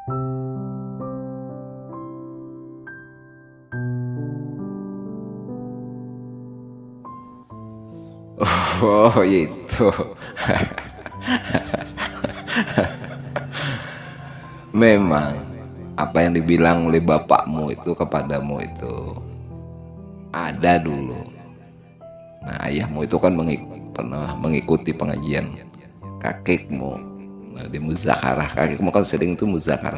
Oh itu. Memang apa yang dibilang oleh bapakmu itu kepadamu itu ada dulu. Nah, ayahmu itu kan pernah mengikuti pengajian kakekmu. Nah, di muzakarah, kakekmu kan sering tuh muzakarah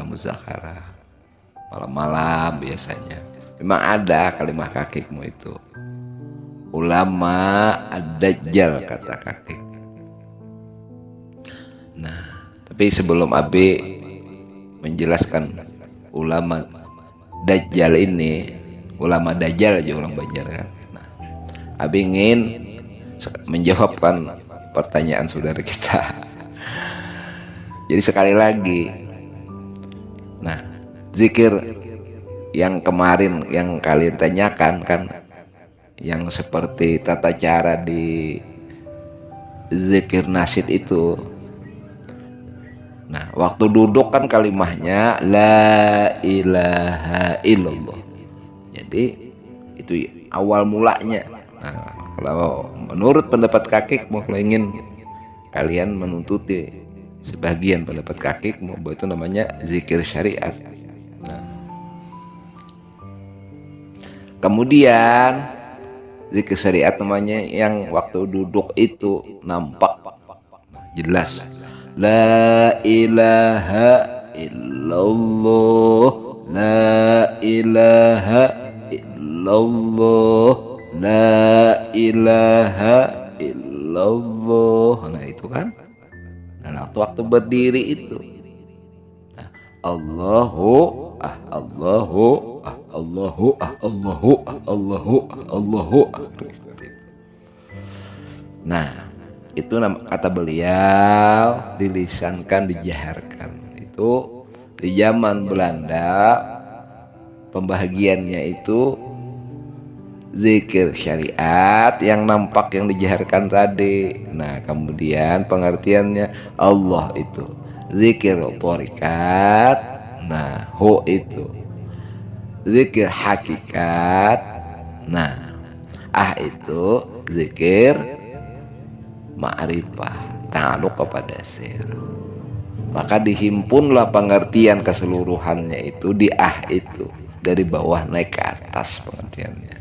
malam-malam biasanya. Memang ada kalimat kakekmu itu. Ulama ad-dajjal kata kakek. Nah, tapi sebelum Abi menjelaskan ulama dajjal ini, ulama dajjal aja orang Banjar kan. Nah, Abi ingin menjawabkan pertanyaan saudara kita. Jadi sekali lagi, nah zikir yang kemarin yang kalian tanyakan kan, yang seperti tata cara di zikir nasyid itu. Nah, waktu duduk kan kalimahnya la ilaha illallah. Jadi itu awal mulanya. Nah, kalau menurut pendapat kakekmu, kalau ingin kalian menuntuti sebagian pendapat kakekmu, bahwa itu namanya zikir syariat. Nah, kemudian zikir syariat namanya yang waktu duduk itu nampak jelas. La ilaha illallah, la ilaha illallah, la ilaha illallah. Nah itu kan. Nah waktu berdiri itu, nah, Allahu Allahu Allahu Allahu Allahu Allahu. Nah itu kata beliau dilisankan, dijaharkan. Itu di zaman Belanda pembahagiannya itu zikir syariat yang nampak yang dijaharkan tadi. Nah kemudian pengertiannya Allah itu zikir thariqat. Nah hu itu zikir hakikat. Nah itu zikir ma'rifah, ta'aluk kepada sir. Maka dihimpunlah pengertian keseluruhannya itu di itu, dari bawah naik ke atas pengertiannya.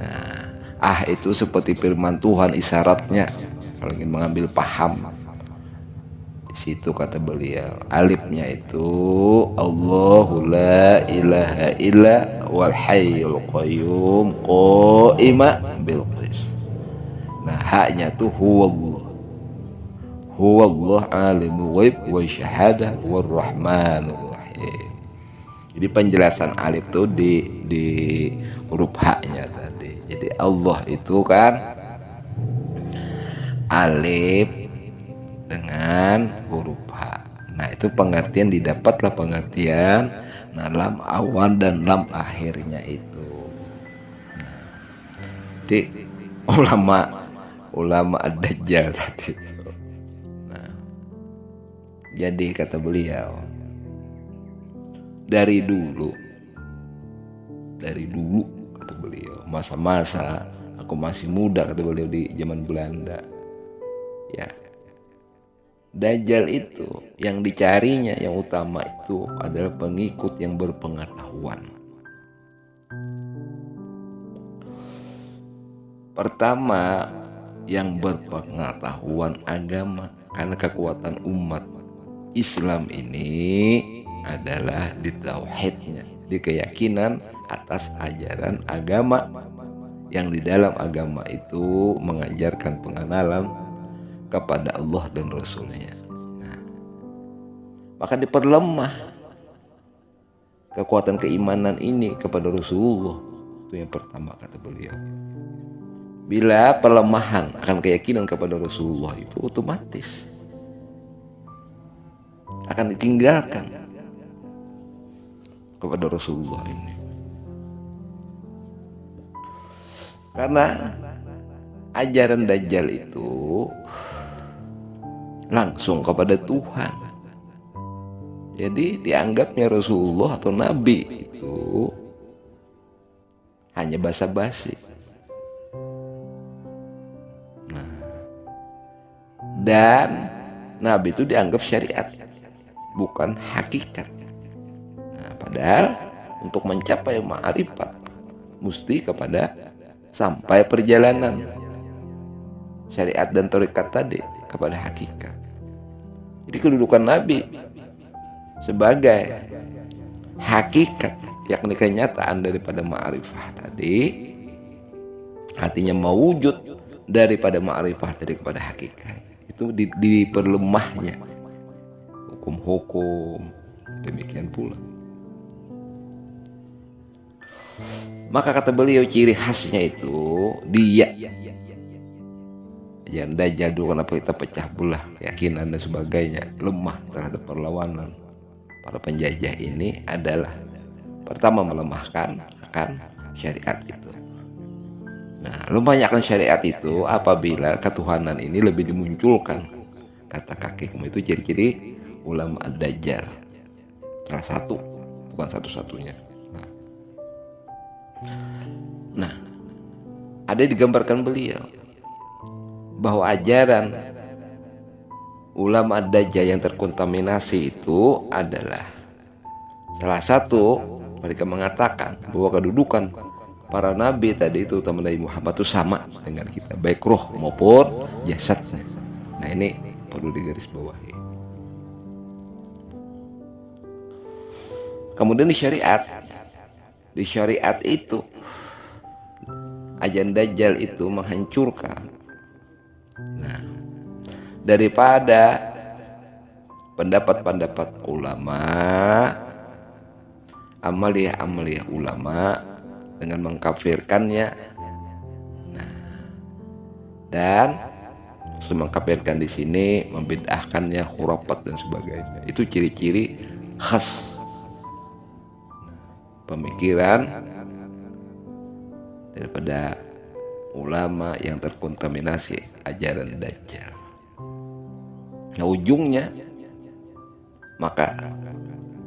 Nah itu seperti firman Tuhan, isyaratnya kalau ingin mengambil paham. Di situ kata beliau, alifnya itu Allahu la ilaha illa wal hayyul qayyum qa'ima bil qis. Nah haknya tuh huwallah alimul ghaib wa syahadah war rahmanur rahim. Jadi penjelasan alif tuh di huruf haknya tadi. Jadi Allah itu kan alif dengan huruf H. Nah itu pengertian, didapatlah pengertian nah lam awan dan lam akhirnya itu. Nah, jadi ulama ad-dajjal tadi. Nah, jadi kata beliau, dari dulu kata beliau, masa-masa aku masih muda kata beliau di zaman Belanda. Ya, Dajjal itu yang dicarinya yang utama itu adalah pengikut yang berpengetahuan. Pertama, yang berpengetahuan agama, karena kekuatan umat Islam ini adalah di tauhidnya, di keyakinan atas ajaran agama yang di dalam agama itu mengajarkan pengenalan kepada Allah dan Rasulnya. Nah, maka diperlemah kekuatan keimanan ini kepada Rasulullah. Itu yang pertama kata beliau. Bila pelemahan akan keyakinan kepada Rasulullah itu otomatis akan ditinggalkan kepada Rasulullah ini. Karena ajaran Dajjal itu langsung kepada Tuhan. Jadi dianggapnya Rasulullah atau Nabi itu hanya basa-basi. Dan Nabi itu dianggap syariat, bukan hakikat. Nah, padahal untuk mencapai ma'rifat mesti kepada sampai perjalanan syariat dan tarekat tadi kepada hakikat. Jadi kedudukan Nabi sebagai hakikat, yakni kenyataan daripada ma'rifah tadi, artinya mewujud daripada ma'rifah tadi kepada hakikat, itu diperlemahnya hukum-hukum. Demikian pula. Maka kata beliau ciri khasnya itu dia. Yang Dajjal dulu kenapa kita pecah belah keyakinan dan sebagainya, lemah terhadap perlawanan para penjajah ini adalah pertama melemahkan akan syariat itu. Nah, lemahnya akan syariat itu apabila ketuhanan ini lebih dimunculkan. Kata kakekmu itu ciri-ciri ulama Dajjal. Salah satu, bukan satu-satunya. Nah, ada digambarkan beliau bahwa ajaran ulama Dajjal yang terkontaminasi itu adalah salah satu, mereka mengatakan bahwa kedudukan para nabi tadi itu, terutama Nabi Muhammad itu sama dengan kita, baik roh maupun jasadnya. Nah, ini perlu digarisbawahi. Kemudian di syariat itu ajaran Dajjal itu menghancurkan daripada pendapat-pendapat ulama, amaliyah ulama dengan mengkafirkannya. Nah, dan mengkafirkan di sini, membid'ahkannya, khurafat dan sebagainya. Itu ciri-ciri khas pemikiran daripada ulama yang terkontaminasi ajaran Dajjal. Nah, ujungnya maka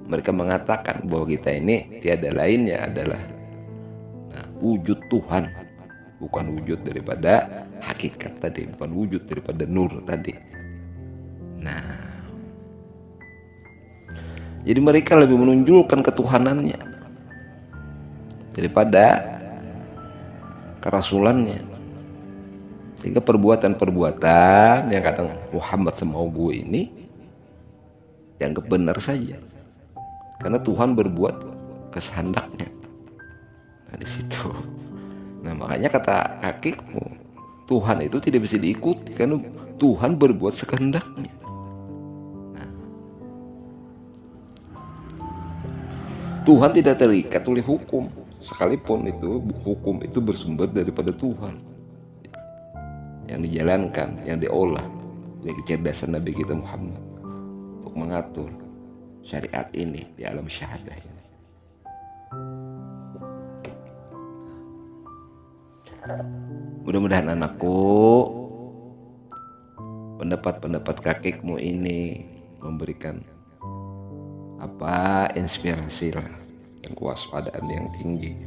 mereka mengatakan bahwa kita ini tiada lainnya adalah wujud Tuhan, bukan wujud daripada hakikat tadi, bukan wujud daripada nur tadi. Nah, jadi mereka lebih menunjukkan ketuhanannya daripada kerasulannya. Sehingga perbuatan-perbuatan yang kadang Muhammad semau gue ini dianggap benar saja, karena Tuhan berbuat kehendaknya. Nah, di situ. Nah, makanya kata hakikmu, Tuhan itu tidak bisa diikuti karena Tuhan berbuat sekehendaknya. Nah, Tuhan tidak terikat oleh hukum, sekalipun itu hukum itu bersumber daripada Tuhan, yang dijalankan, yang diolah oleh kecerdasan Nabi kita Muhammad untuk mengatur syariat ini di alam syahadah ini. Mudah-mudahan anakku, pendapat-pendapat kakekmu ini memberikan inspirasi lah, dan kewaspadaan yang tinggi.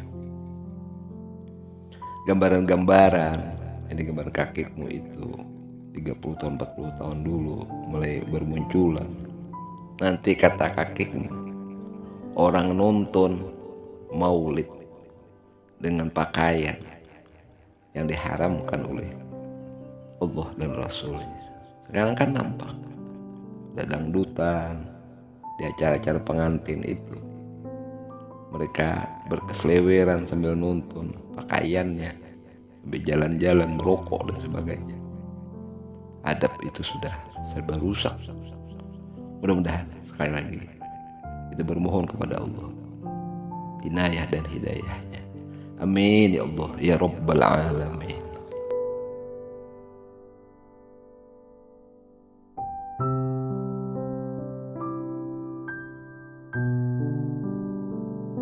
Gambaran-gambaran ini gambar kakekmu itu 30 tahun 40 tahun dulu mulai bermunculan. Nanti kata kakekmu, orang nonton maulid dengan pakaian yang diharamkan oleh Allah dan Rasulnya. Sekarang kan nampak ada dangdutan di acara-acara pengantin itu, mereka berkesleweran sambil nonton pakaiannya, sambil jalan-jalan merokok dan sebagainya. Adab itu sudah serba rusak. Mudah-mudahan sekali lagi kita bermohon kepada Allah inayah dan hidayahnya. Amin ya Allah ya Rabbal Alamin.